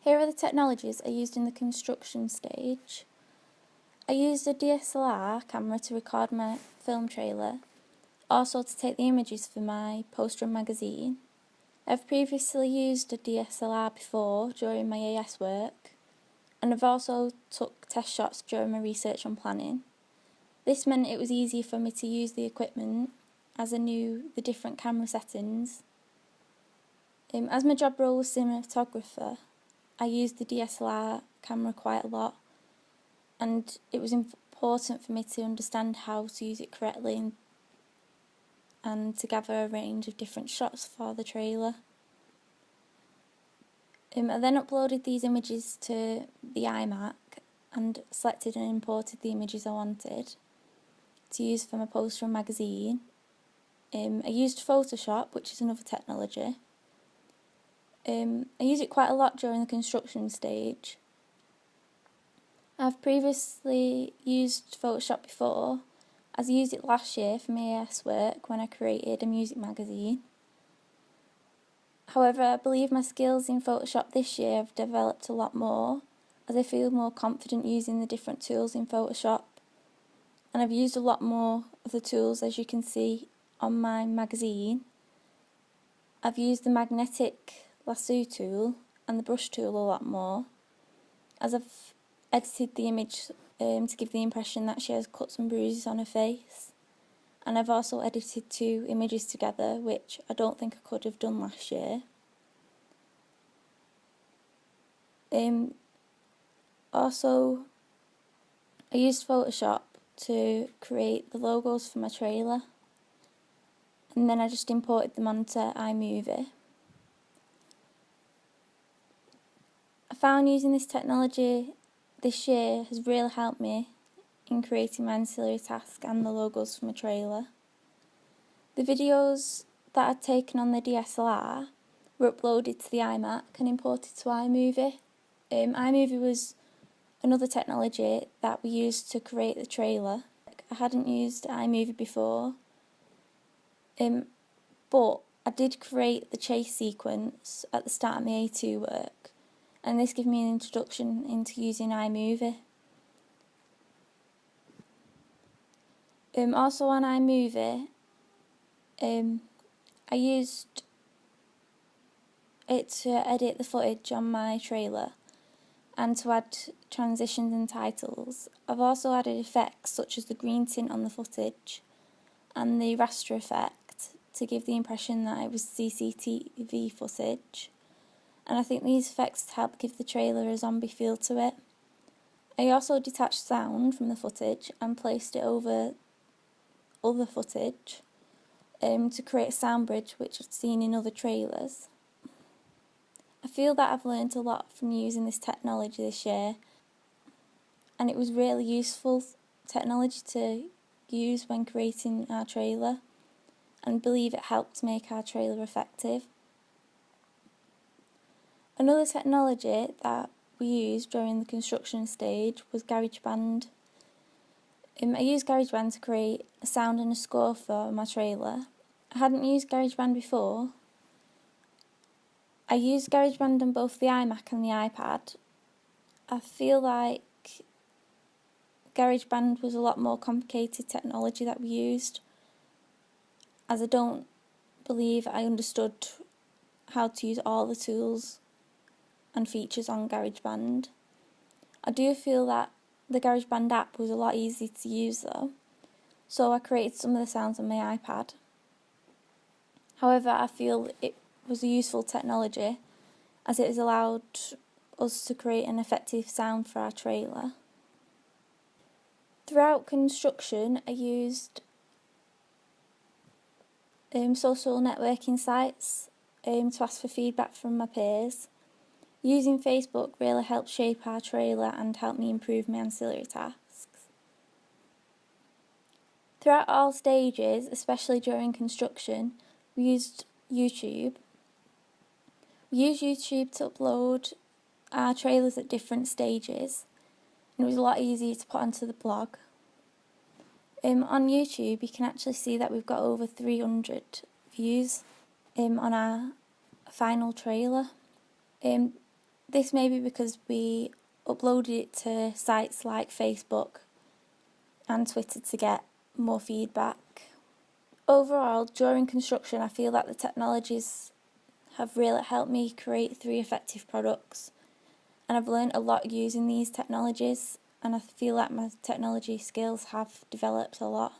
Here are the technologies I used in the construction stage. I used a DSLR camera to record my film trailer, also to take the images for my poster and magazine. I've previously used a DSLR before during my AS work, and I've also took test shots during my research on planning. This meant it was easier for me to use the equipment as I knew the different camera settings. As my job role was cinematographer, I used the DSLR camera quite a lot, and it was important for me to understand how to use it correctly and to gather a range of different shots for the trailer. I then uploaded these images to the iMac and selected and imported the images I wanted to use for my poster and magazine. I used Photoshop, which is another technology. I use it quite a lot during the construction stage. I've previously used Photoshop before, as I used it last year for my AS work when I created a music magazine. However, I believe my skills in Photoshop this year have developed a lot more, as I feel more confident using the different tools in Photoshop. And I've used a lot more of the tools, as you can see on my magazine. I've used the magnetic lasso tool and the brush tool a lot more, as I've edited the image to give the impression that she has cuts and bruises on her face. And I've also edited 2 images together, which I don't think I could have done last year. Also, I used Photoshop to create the logos for my trailer, and then I just imported them onto iMovie. I found using this technology this year has really helped me in creating my ancillary task and the logos for my trailer. The videos that I'd taken on the DSLR were uploaded to the iMac and imported to iMovie. iMovie was another technology that we used to create the trailer. I hadn't used iMovie before, but I did create the chase sequence at the start of my A2 work, and this gave me an introduction into using iMovie. Also on iMovie, I used it to edit the footage on my trailer and to add transitions and titles. I've also added effects such as the green tint on the footage and the raster effect to give the impression that it was CCTV footage. And I think these effects help give the trailer a zombie feel to it. I also detached sound from the footage and placed it over other footage to create a sound bridge which I've seen in other trailers. I feel that I've learned a lot from using this technology this year, and it was really useful technology to use when creating our trailer, and believe it helped to make our trailer effective. Another technology that we used during the construction stage was GarageBand. I used GarageBand to create a sound and a score for my trailer. I hadn't used GarageBand before. I used GarageBand on both the iMac and the iPad. I feel like GarageBand was a lot more complicated technology that we used, as I don't believe I understood how to use all the tools and features on GarageBand. I do feel that the GarageBand app was a lot easier to use though, so I created some of the sounds on my iPad. However, I feel it was a useful technology as it has allowed us to create an effective sound for our trailer. Throughout construction, I used social networking sites to ask for feedback from my peers. Using Facebook really helped shape our trailer and helped me improve my ancillary tasks. Throughout all stages, especially during construction, we used YouTube. We used YouTube to upload our trailers at different stages, and it was a lot easier to put onto the blog. On YouTube, you can actually see that we've got over 300 views on our final trailer. This may be because we uploaded it to sites like Facebook and Twitter to get more feedback. Overall, during construction, I feel that the technologies have really helped me create 3 effective products, and I've learned a lot using these technologies, and I feel like my technology skills have developed a lot.